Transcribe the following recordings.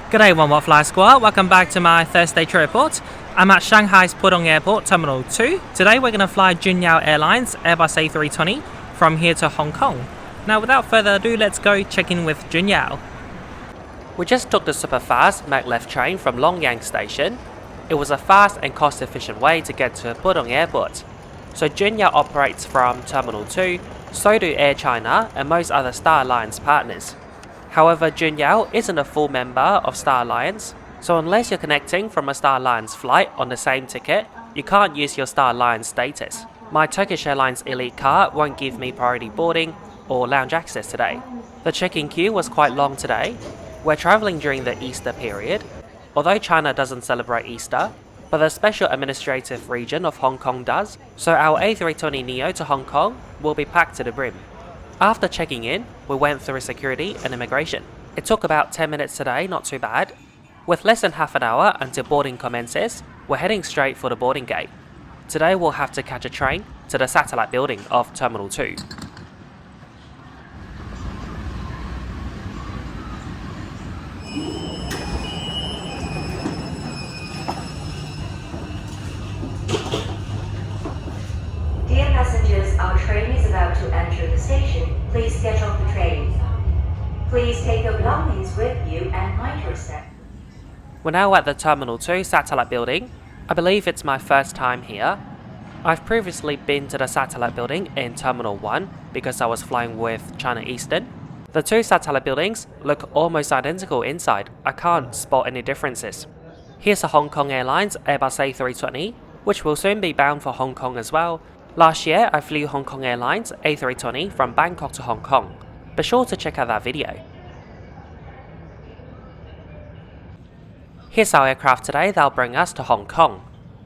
G'day One What Fly Squad, welcome back to my Thursday trip report. I'm at Shanghai's Pudong Airport, Terminal 2. Today we're going to fly Juneyao Airlines Airbus A320 from here to Hong Kong. Now without further ado, let's go check in with Juneyao. We just took the super fast maglev train from Longyang Station. It was a fast and cost efficient way to get to Pudong Airport. So Juneyao operates from Terminal 2, so do Air China and most other Star Alliance partners. However, Juneyao isn't a full member of Star Alliance, so unless you're connecting from a Star Alliance flight on the same ticket, you can't use your Star Alliance status. My Turkish Airlines Elite card won't give me priority boarding or lounge access today. The check-in queue was quite long today. We're travelling during the Easter period, although China doesn't celebrate Easter, but the Special Administrative Region of Hong Kong does, so our A320neo to Hong Kong will be packed to the brim. After checking in, we went through security and immigration. It took about 10 minutes today, not too bad. With less than half an hour until boarding commences, we're heading straight for the boarding gate. Today we'll have to catch a train to the satellite building of Terminal 2. Dear passengers, our train is about to enter the station. Please get off the train. Please take your belongings with you and mind your step. We're now at the Terminal 2 satellite building. I believe it's my first time here. I've previously been to the satellite building in Terminal 1 because I was flying with China Eastern. The two satellite buildings look almost identical inside. I can't spot any differences. Here's a Hong Kong Airlines Airbus A320, which will soon be bound for Hong Kong as well. Last year, I flew Hong Kong Airlines A320 from Bangkok to Hong Kong. Be sure to check out that video. Here's our aircraft today that'll bring us to Hong Kong.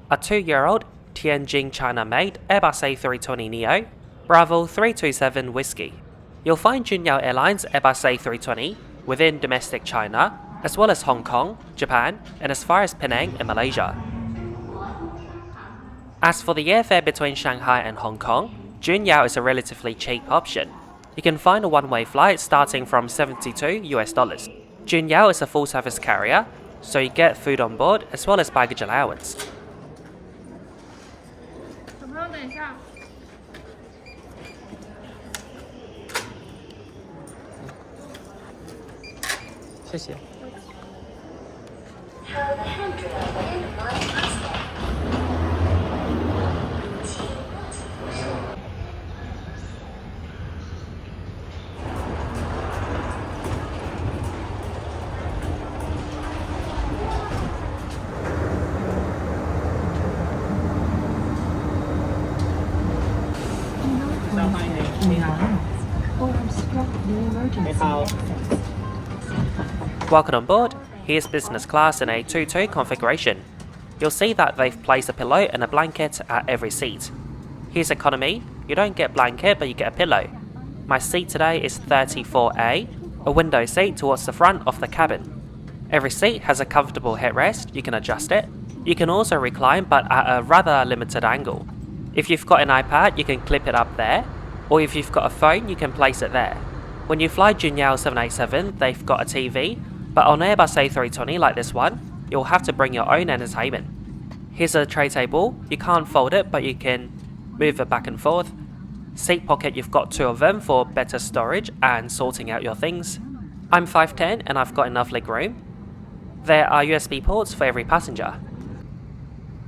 A 2-year-old Tianjin China-made Airbus A320neo, Bravo 327 Whiskey. You'll find Juneyao Airlines Airbus A320 within domestic China, as well as Hong Kong, Japan, and as far as Penang in Malaysia. As for the airfare between Shanghai and Hong Kong, Juneyao is a relatively cheap option. You can find a one-way flight starting from $72 US. Juneyao is a full-service carrier, so you get food on board as well as baggage allowance. Welcome on board. Here's business class in a 2-2 configuration. You'll see that they've placed a pillow and a blanket at every seat. Here's economy. You don't get blanket, but you get a pillow. My seat today is 34A, a window seat towards the front of the cabin. Every seat has a comfortable headrest. You can adjust it. You can also recline, but at a rather limited angle. If you've got an iPad, you can clip it up there, or if you've got a phone, you can place it there. When you fly Juneyao 787, they've got a TV, but on Airbus A320 like this one, you'll have to bring your own entertainment. Here's a tray table. You can't fold it, but you can move it back and forth. Seat pocket, you've got 2 of them for better storage and sorting out your things. I'm 5'10" and I've got enough leg room. There are USB ports for every passenger.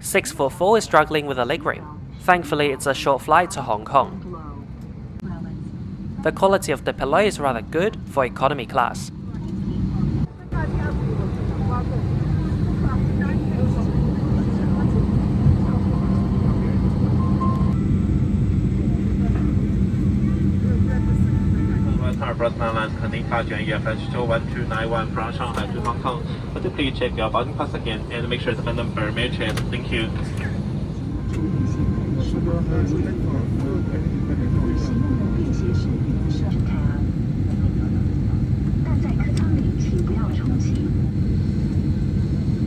6'4" is struggling with a leg room. Thankfully, it's a short flight to Hong Kong. The quality of the pillow is rather good for economy class. Airlines connecting Juneyao Flight 1291 from Shanghai to Hong Kong. Would you please check your boarding pass again and make sure the phone number matches? Thank you.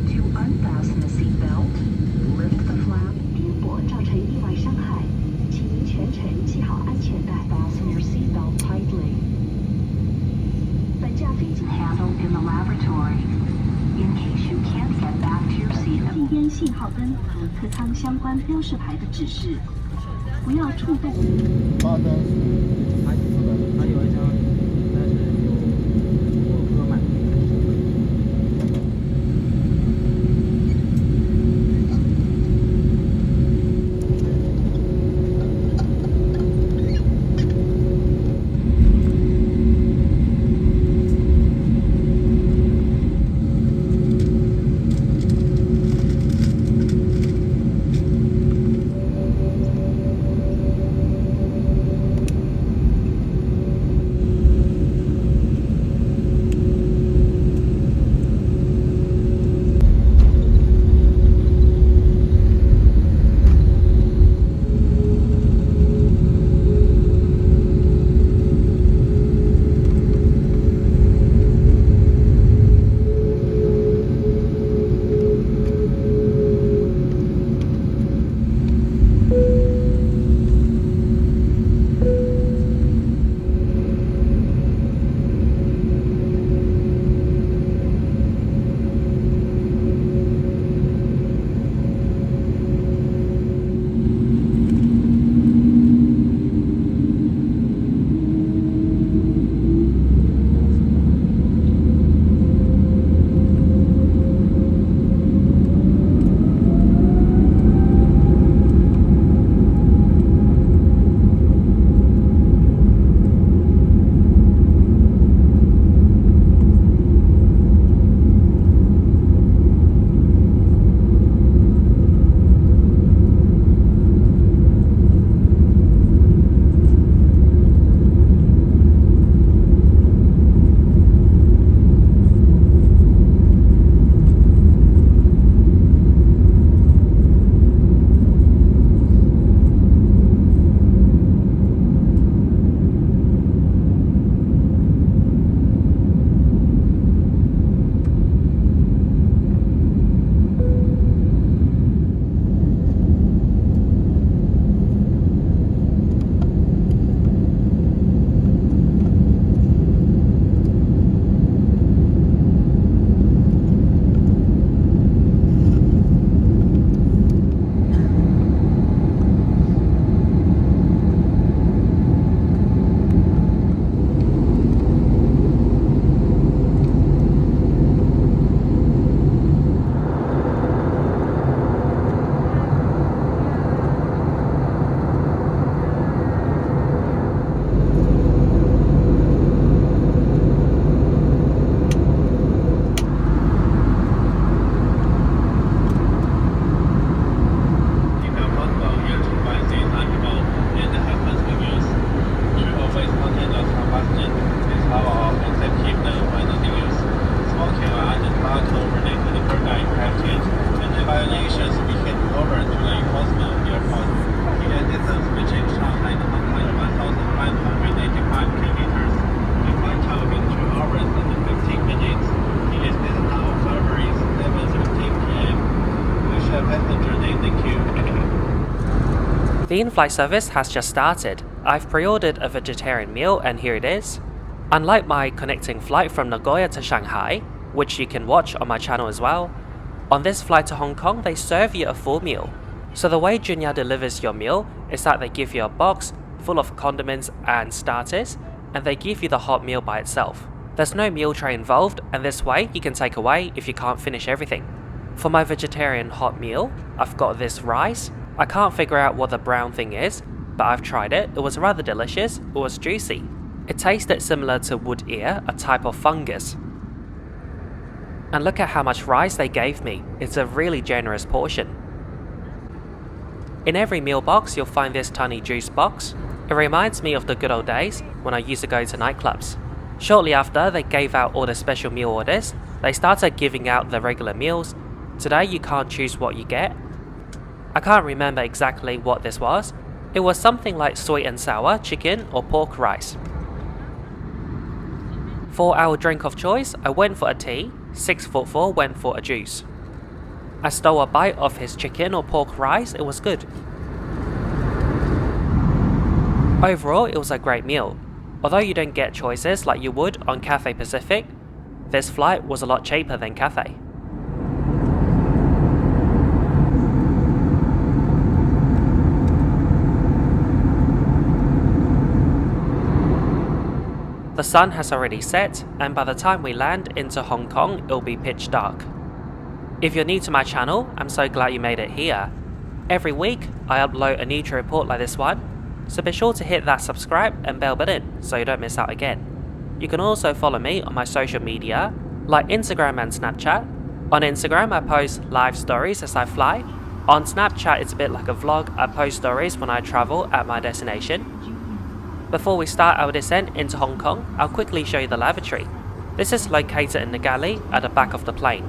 To unfasten the seatbelt, lift the flap. 如果造成意外伤害，请您全程系好安全带。Fasten your seatbelt tightly. 本架飞机 handled in the laboratory. 关信号灯和客舱相关标识牌的指示，不要触动。报灯是还有一张，但是我买。The in-flight service has just started. I've pre-ordered a vegetarian meal and here it is. Unlike my connecting flight from Nagoya to Shanghai, which you can watch on my channel as well, on this flight to Hong Kong they serve you a full meal. So the way Juneyao delivers your meal is that they give you a box full of condiments and starters, and they give you the hot meal by itself. There's no meal tray involved, and this way you can take away if you can't finish everything. For my vegetarian hot meal, I've got this rice. I can't figure out what the brown thing is, but I've tried it. It was rather delicious. It was juicy. It tasted similar to wood ear, a type of fungus. And look at how much rice they gave me. It's a really generous portion. In every meal box, you'll find this tiny juice box. It reminds me of the good old days when I used to go to nightclubs. Shortly after they gave out all the special meal orders, they started giving out the regular meals. Today you can't choose what you get. I can't remember exactly what this was. It was something like sweet and sour chicken or pork rice. For our drink of choice, I went for a tea. 6'4" went for a juice. I stole a bite of his chicken or pork rice. It was good. Overall, it was a great meal. Although you don't get choices like you would on Cathay Pacific, this flight was a lot cheaper than Cathay. The sun has already set, and by the time we land into Hong Kong, it'll be pitch dark. If you're new to my channel, I'm so glad you made it here. Every week, I upload a new trip report like this one, so be sure to hit that subscribe and bell button so you don't miss out again. You can also follow me on my social media, like Instagram and Snapchat. On Instagram, I post live stories as I fly. On Snapchat, it's a bit like a vlog. I post stories when I travel at my destination. Before we start our descent into Hong Kong, I'll quickly show you the lavatory. This is located in the galley at the back of the plane.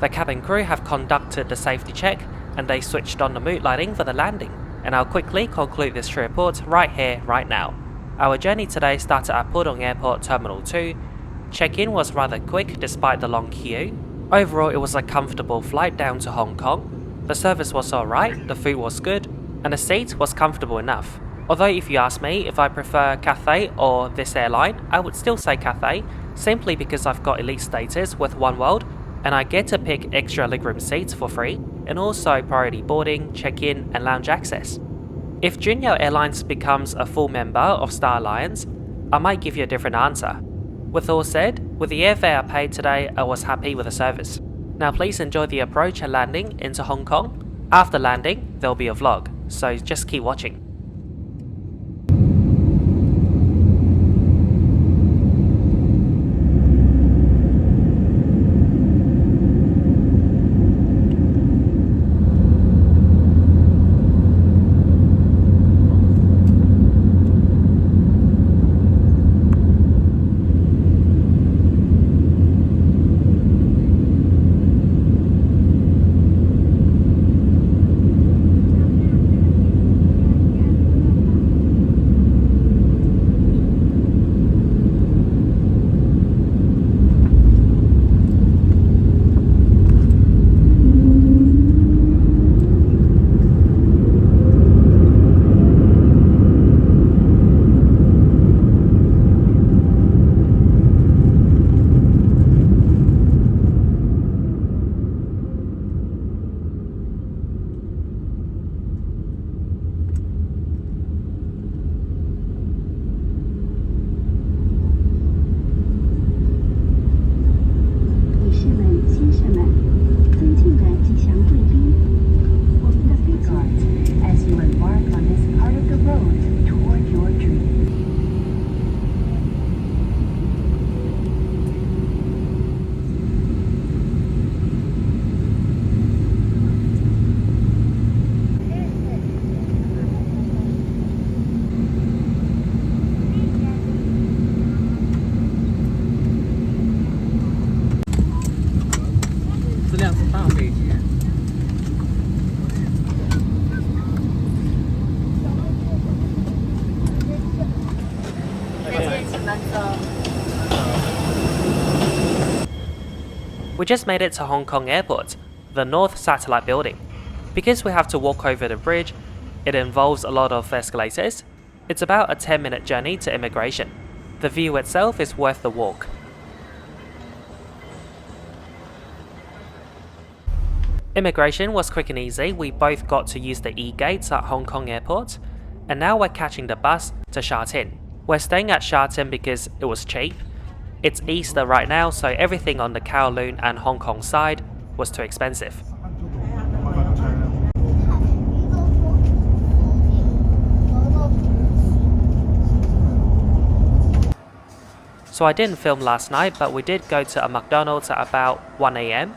The cabin crew have conducted the safety check and they switched on the mood lighting for the landing. And I'll quickly conclude this trip report right here, right now. Our journey today started at Pudong Airport Terminal 2. Check-in was rather quick despite the long queue. Overall, it was a comfortable flight down to Hong Kong. The service was alright, the food was good, and the seat was comfortable enough. Although if you ask me if I prefer Cathay or this airline, I would still say Cathay, simply because I've got elite status with Oneworld, and I get to pick extra legroom seats for free, and also priority boarding, check-in, and lounge access. If Juneyao Airlines becomes a full member of Star Alliance, I might give you a different answer. With all said, with the airfare I paid today, I was happy with the service. Now please enjoy the approach and landing into Hong Kong. After landing, there'll be a vlog, so just keep watching. We just made it to Hong Kong Airport, the North Satellite Building. Because we have to walk over the bridge, it involves a lot of escalators. It's about a 10-minute journey to immigration. The view itself is worth the walk. Immigration was quick and easy. We both got to use the E-gates at Hong Kong Airport, and now we're catching the bus to Sha Tin. We're staying at Sha Tin because it was cheap. It's Easter right now, so everything on the Kowloon and Hong Kong side was too expensive. So I didn't film last night, but we did go to a McDonald's at about 1 AM.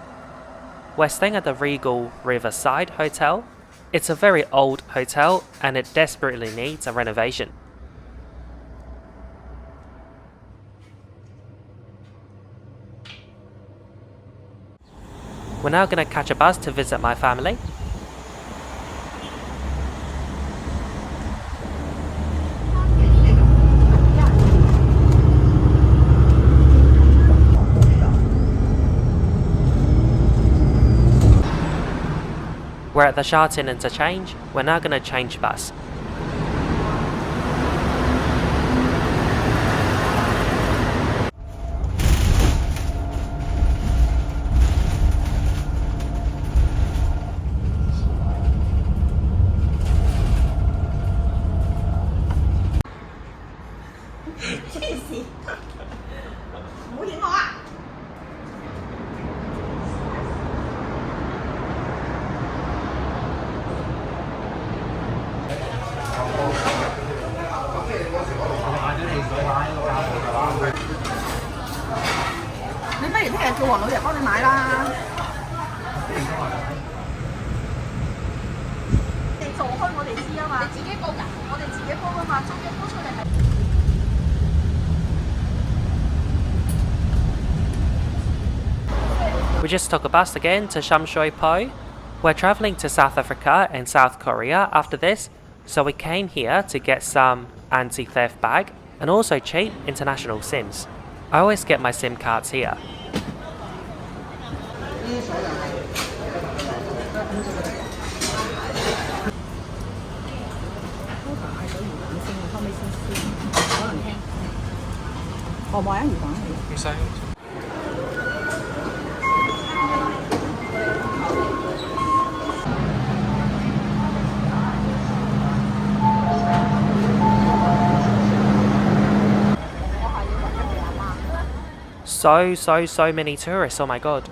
We're staying at the Regal Riverside Hotel. It's a very old hotel and it desperately needs a renovation. We're now gonna catch a bus to visit my family. We're at the Sha Tin interchange. We're now gonna change bus. We just took a bus again to Shamshui-po. We're travelling to South Africa and South Korea after this, so we came here to get some anti-theft bag and also cheap international SIMs. I always get my SIM cards here. So many tourists, oh my god.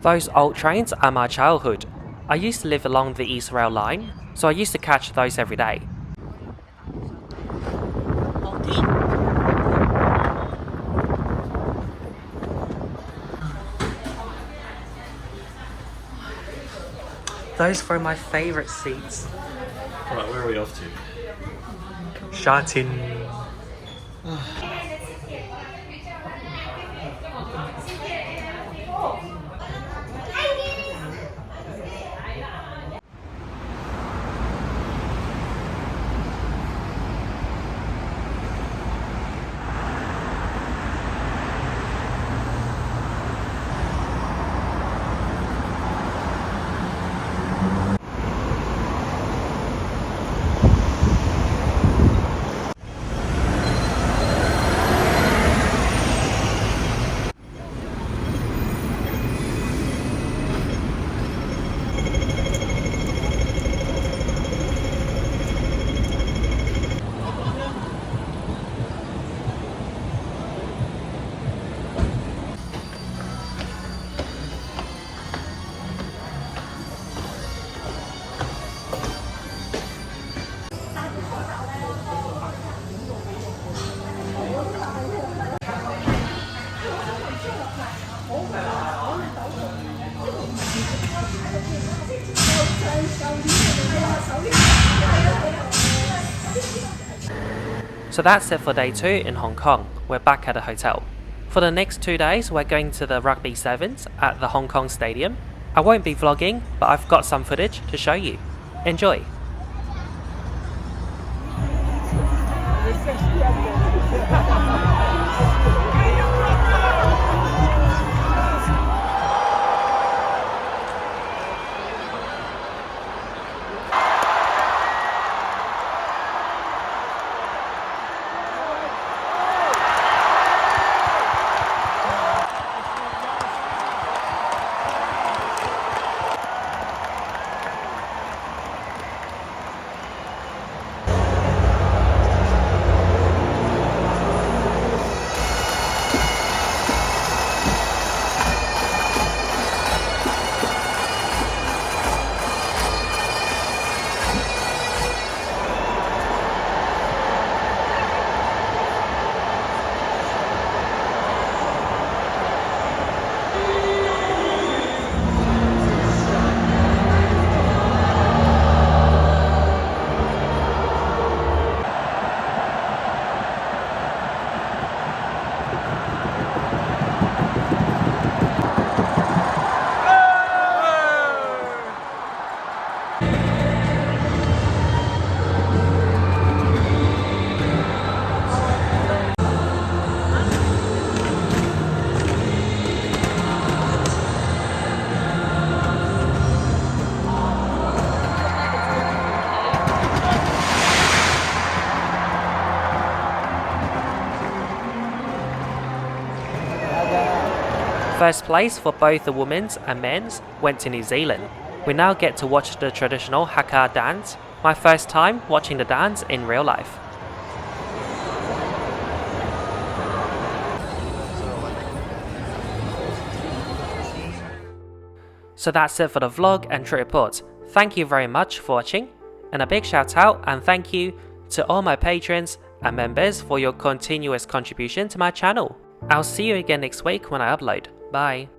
Those old trains are my childhood. I used to live along the East Rail line, so I used to catch those every day. Those were my favourite seats. Alright, where are we off to? Shatin. So that's it for day 2 in Hong Kong. We're back at the hotel. For the next 2 days, we're going to the rugby sevens at the Hong Kong Stadium. I won't be vlogging, but I've got some footage to show you. Enjoy! First place for both the women's and men's went to New Zealand. We now get to watch the traditional haka dance, my first time watching the dance in real life. So that's it for the vlog and trip report. Thank you very much for watching, and a big shout out and thank you to all my patrons and members for your continuous contribution to my channel. I'll see you again next week when I upload. Bye.